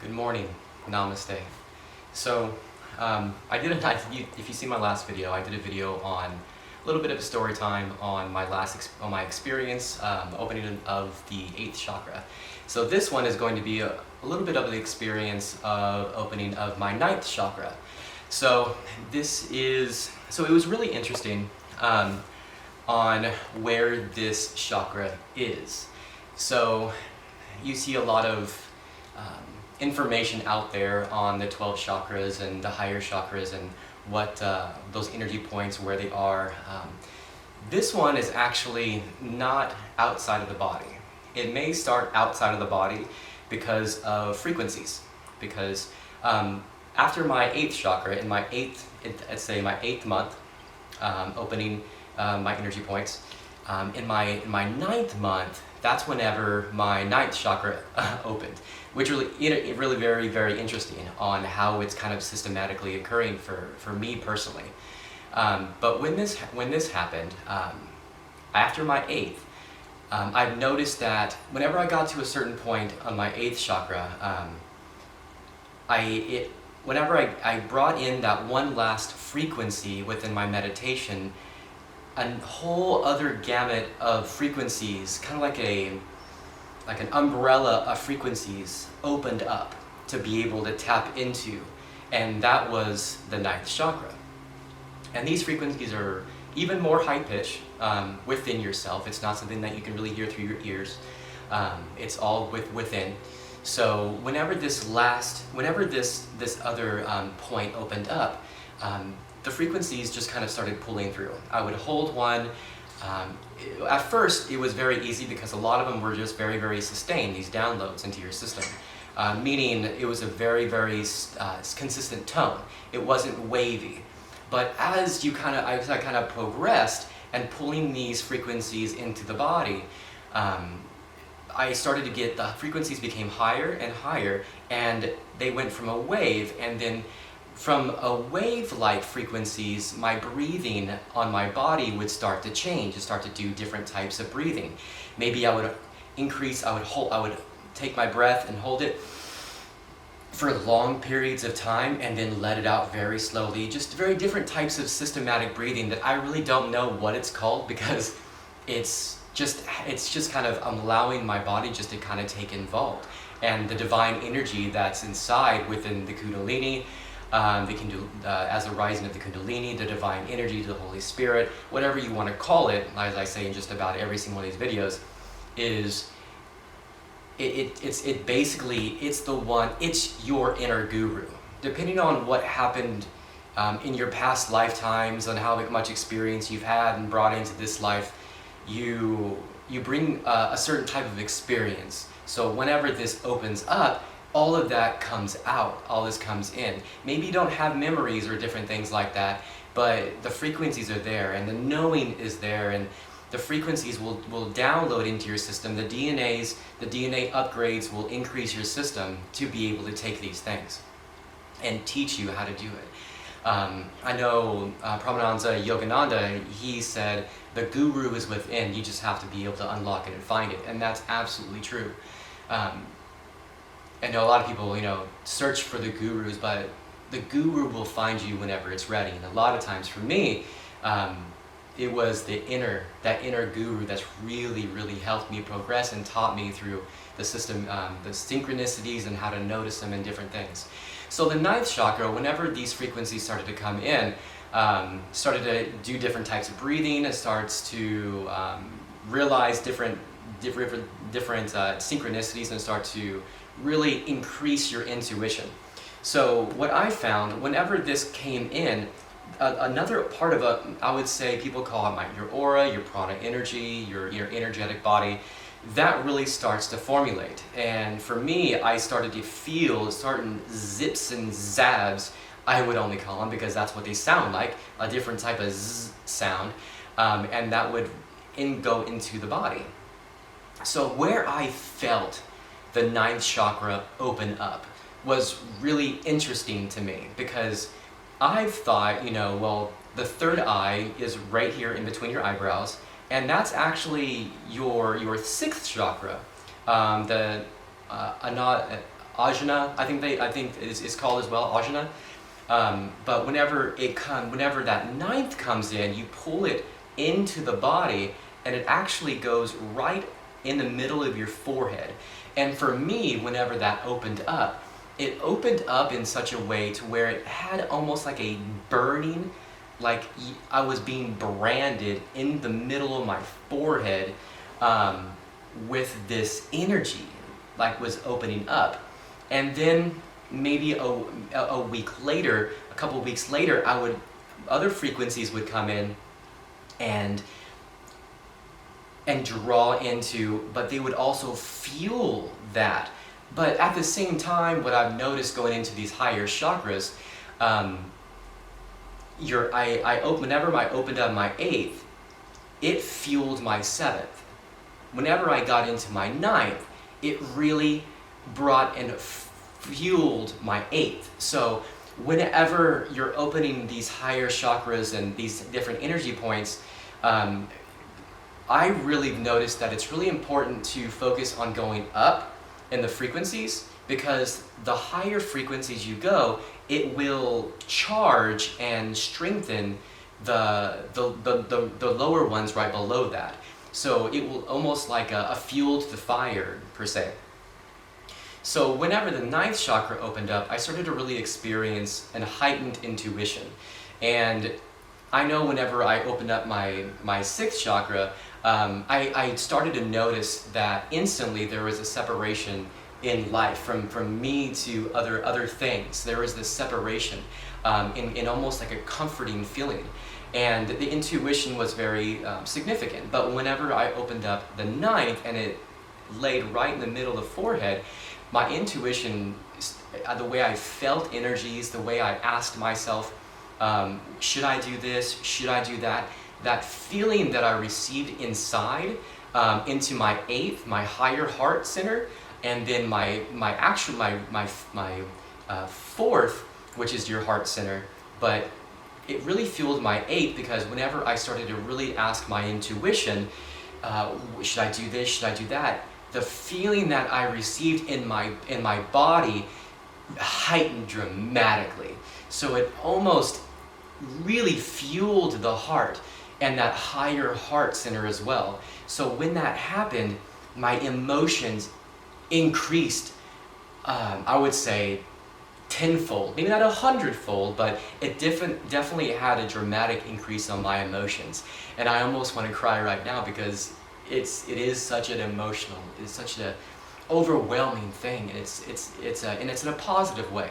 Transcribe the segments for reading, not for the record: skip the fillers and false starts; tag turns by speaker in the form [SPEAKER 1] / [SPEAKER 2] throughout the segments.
[SPEAKER 1] Good morning, namaste. So, I did if you see my last video, I did a video on a little bit of a story time on my my experience opening of the 8th chakra. So this one is going to be a little bit of the experience of opening of my 9th chakra. So it was really interesting on where this chakra is. So you see a lot of information out there on the 12 chakras and the higher chakras and what those energy points, where they are. This one is actually not outside of the body. It may start outside of the body because of frequencies. Because after my 8th chakra, in my 8th month, opening my energy points, in my 9th month, that's whenever my 9th chakra opened, which really very, very interesting on how it's kind of systematically occurring for me personally. But when this happened, after my 8th, I've noticed that whenever I got to a certain point on my 8th chakra, whenever I brought in that one last frequency within my meditation, a whole other gamut of frequencies, kind of like an umbrella of frequencies, opened up to be able to tap into, and that was the 9th chakra. And these frequencies are even more high pitch within yourself. It's not something that you can really hear through your ears. It's all within. So whenever this other point opened up, the frequencies just kind of started pulling through. I would hold one. At first, it was very easy because a lot of them were just very, very sustained, these downloads into your system. Meaning it was a very, very consistent tone. It wasn't wavy. But as I kind of progressed and pulling these frequencies into the body, I started to get, the frequencies became higher and higher, and they went from a wave, and then from a wave-like frequencies, my breathing on my body would start to change, and start to do different types of breathing. Maybe I would take my breath and hold it for long periods of time and then let it out very slowly. Just very different types of systematic breathing that I really don't know what it's called, because it's just kind of, I'm allowing my body just to kind of take involved. And the divine energy that's inside within the Kundalini, as a rising of the Kundalini, the divine energy, the Holy Spirit, whatever you want to call it, as I say in just about every single one of these videos, is it's your inner guru. Depending on what happened in your past lifetimes, on how much experience you've had and brought into this life, you bring a certain type of experience. So whenever this opens up, all of that comes out, all this comes in. Maybe you don't have memories or different things like that, but the frequencies are there, and the knowing is there, and the frequencies will download into your system. The DNA upgrades will increase your system to be able to take these things and teach you how to do it. I know Brahmananda Yogananda, he said, the guru is within, you just have to be able to unlock it and find it, and that's absolutely true. I know a lot of people, search for the gurus, but the guru will find you whenever it's ready. And a lot of times for me, it was that inner guru that's really, really helped me progress and taught me through the system, the synchronicities and how to notice them and different things. So the 9th chakra, whenever these frequencies started to come in, started to do different types of breathing. It starts to realize different synchronicities and start to really increase your intuition. So what I found, whenever this came in, another part of I would say people call it your aura, your prana energy, your energetic body, that really starts to formulate. And for me, I started to feel certain zips and zabs, I would only call them, because that's what they sound like, a different type of zzz sound, and that would go into the body. So where I felt the 9th chakra open up was really interesting to me, because I've thought, well, the third eye is right here in between your eyebrows, and that's actually your 6th chakra, the ajna, I think it's called as well, ajna. But whenever that ninth comes in, you pull it into the body, and it actually goes right in the middle of your forehead. And for me, whenever that opened up, it opened up in such a way to where it had almost like a burning, like I was being branded in the middle of my forehead with this energy, like was opening up. And then maybe a week later, a couple of weeks later, other frequencies would come in and draw into, but they would also fuel that. But at the same time, what I've noticed going into these higher chakras, whenever I opened up my 8th, it fueled my 7th. Whenever I got into my 9th, it really brought and fueled my 8th. So whenever you're opening these higher chakras and these different energy points, I really noticed that it's really important to focus on going up in the frequencies, because the higher frequencies you go, it will charge and strengthen the lower ones right below that. So it will almost like a fuel to the fire, per se. So whenever the 9th chakra opened up, I started to really experience a heightened intuition. And I know whenever I opened up my 6th chakra, I started to notice that instantly there was a separation in life from me to other things. There was this separation in almost like a comforting feeling. And the intuition was very significant. But whenever I opened up the 9th and it laid right in the middle of the forehead, my intuition, the way I felt energies, the way I asked myself, should I do this, should I do that, that feeling that I received inside into my 8th, my higher heart center, and then my 4th, which is your heart center. But it really fueled my 8th, because whenever I started to really ask my intuition, should I do this, should I do that, the feeling that I received in my body heightened dramatically. So it almost really fueled the heart and that higher heart center as well. So when that happened, my emotions increased, I would say, tenfold, maybe not 100-fold, but it definitely had a dramatic increase on my emotions. And I almost want to cry right now, because it is such an emotional, it's such an overwhelming thing, and it's in a positive way.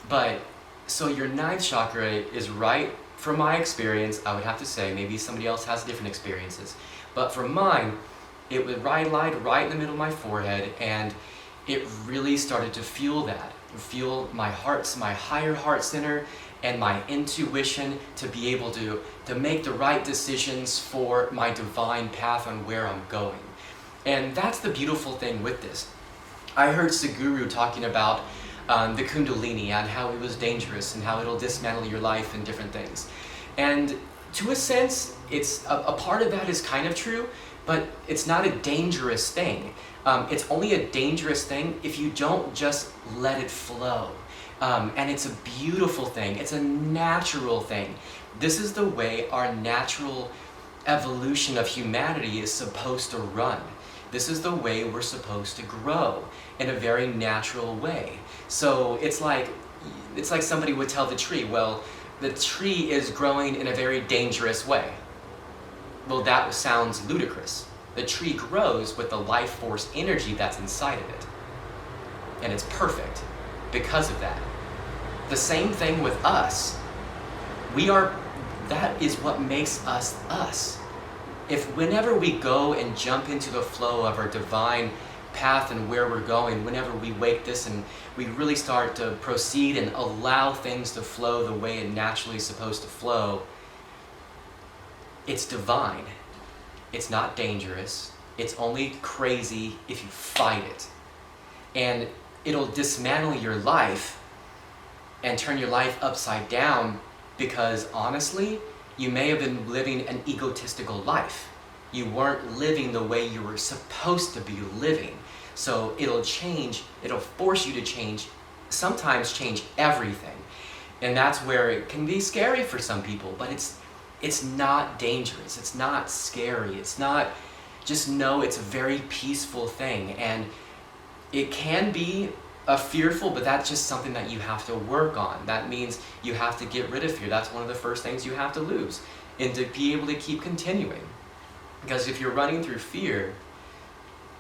[SPEAKER 1] But so your 9th chakra is right, from my experience, I would have to say, maybe somebody else has different experiences, but for mine, it would right in the middle of my forehead, and it really started to fuel that. Fuel my higher heart center, and my intuition to be able to make the right decisions for my divine path on where I'm going. And that's the beautiful thing with this. I heard Sadhguru talking about the Kundalini and how it was dangerous and how it'll dismantle your life and different things. And to a sense, it's a part of that is kind of true, but it's not a dangerous thing. It's only a dangerous thing if you don't just let it flow. And it's a beautiful thing. It's a natural thing. This is the way our natural evolution of humanity is supposed to run. This is the way we're supposed to grow, in a very natural way. So it's like somebody would tell the tree, well, the tree is growing in a very dangerous way. Well, that sounds ludicrous. The tree grows with the life force energy that's inside of it. And it's perfect because of that. The same thing with us. That is what makes us us. If whenever we go and jump into the flow of our divine path and where we're going, whenever we wake this and we really start to proceed and allow things to flow the way it naturally is supposed to flow, it's divine. It's not dangerous. It's only crazy if you fight it. And it'll dismantle your life and turn your life upside down, because honestly, you may have been living an egotistical life. You weren't living the way you were supposed to be living. So it'll force you to change, sometimes change everything. And that's where it can be scary for some people, but it's not dangerous, it's not scary, it's not, just know it's a very peaceful thing. And it can be fearful, but that's just something that you have to work on. That means you have to get rid of fear. That's one of the first things you have to lose, and to be able to keep continuing. Because if you're running through fear,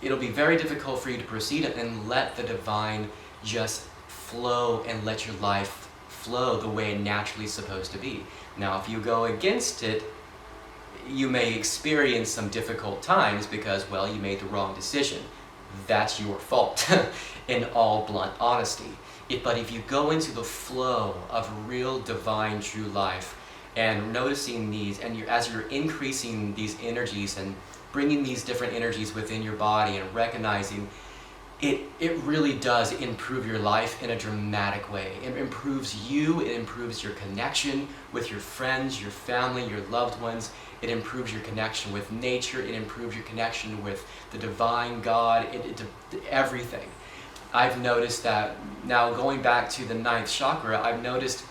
[SPEAKER 1] it'll be very difficult for you to proceed and let the divine just flow and let your life flow the way it naturally is supposed to be. Now, if you go against it, you may experience some difficult times because, well, you made the wrong decision. That's your fault, in all blunt honesty. But if you go into the flow of real divine true life and noticing these, and as you're increasing these energies and bringing these different energies within your body and recognizing it really does improve your life in a dramatic way. It improves you, it improves your connection with your friends, your family, your loved ones. It improves your connection with nature, it improves your connection with the divine God, everything. I've noticed that, now going back to the 9th chakra, I've noticed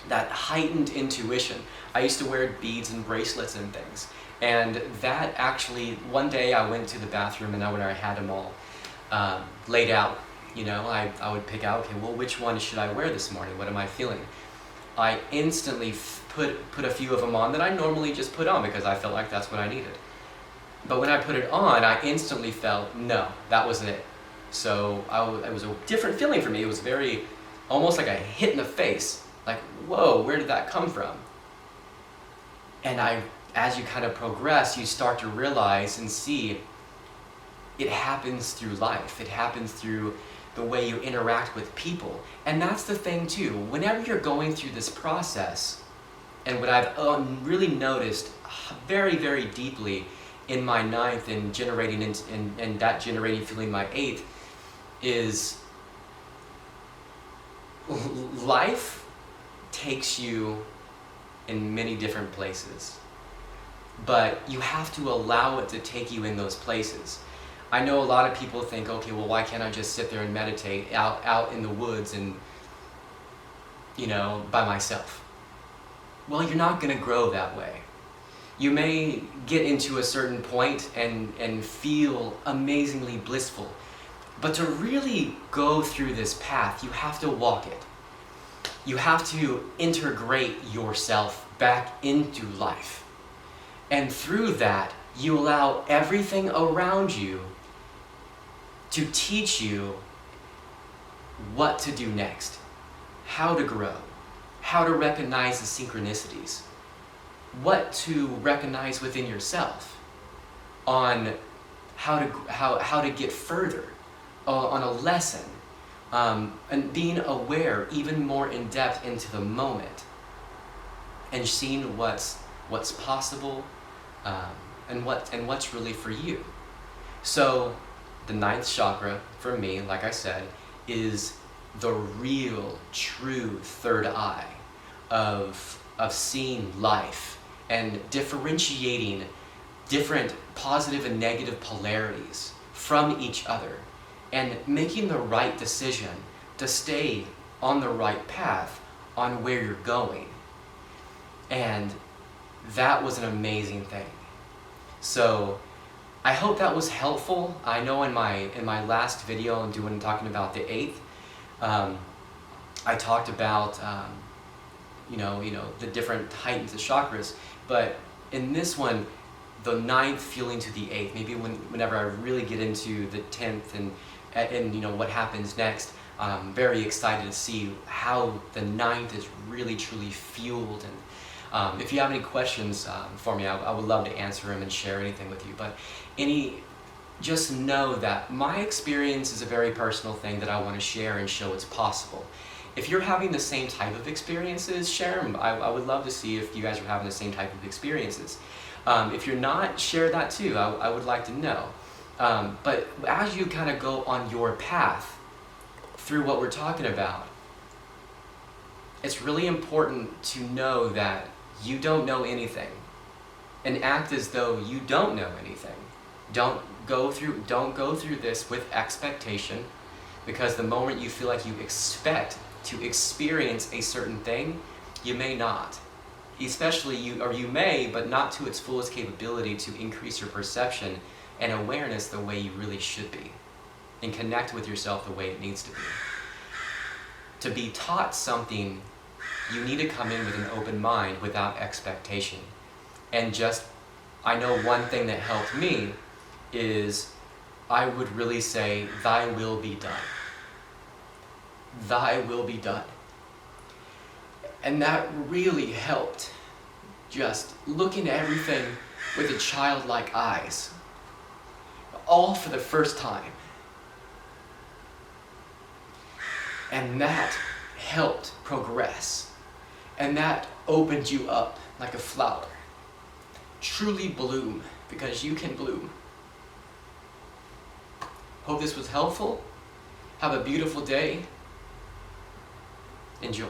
[SPEAKER 1] that heightened intuition. I used to wear beads and bracelets and things. And that actually, one day I went to the bathroom and when I had them all laid out, I would pick out, okay, well, which one should I wear this morning? What am I feeling? I instantly put a few of them on that I normally just put on because I felt like that's what I needed. But when I put it on, I instantly felt, no, that wasn't it. So it was a different feeling for me. It was very, almost like a hit in the face. Like, whoa, where did that come from? And as you kind of progress, you start to realize and see it happens through life. It happens through the way you interact with people. And that's the thing too. Whenever you're going through this process, and what I've really noticed very, very deeply in my 9th and generating and that generating feeling my 8th is life takes you in many different places, but you have to allow it to take you in those places. I know a lot of people think, okay, well, why can't I just sit there and meditate out in the woods and, by myself? Well, you're not going to grow that way. You may get into a certain point and feel amazingly blissful, but to really go through this path, you have to walk it. You have to integrate yourself back into life. And through that, you allow everything around you to teach you what to do next, how to grow, how to recognize the synchronicities, what to recognize within yourself, on how to get further, on a lesson, and being aware even more in depth into the moment, and seeing what's possible, and what's really for you. So the 9th chakra, for me, like I said, is the real, true third eye of seeing life and differentiating different positive and negative polarities from each other and making the right decision to stay on the right path on where you're going. And that was an amazing thing. So I hope that was helpful. I know in my last video and talking about the 8th, I talked about the different heightens of chakras, but in this one, the 9th fueling to the 8th. Maybe whenever I really get into the 10th and what happens next, I'm very excited to see how the 9th is really truly fueled. And if you have any questions for me, I would love to answer them and share anything with you. But just know that my experience is a very personal thing that I want to share and show it's possible. If you're having the same type of experiences, share them. I would love to see if you guys are having the same type of experiences. If you're not, share that too. I would like to know. But as you kind of go on your path through what we're talking about, it's really important to know that you don't know anything and act as though you don't know anything. Don't don't go through this with expectation, because the moment you feel like you expect to experience a certain thing, you may not. Especially you may, but not to its fullest capability to increase your perception and awareness the way you really should be, and connect with yourself the way it needs to be. To be taught something, you need to come in with an open mind without expectation. And I know one thing that helped me is, I would really say, thy will be done. Thy will be done. And that really helped, just looking at everything with a childlike eyes, all for the first time. And that helped progress. And that opened you up like a flower. Truly bloom, because you can bloom. Hope this was helpful. Have a beautiful day. Enjoy.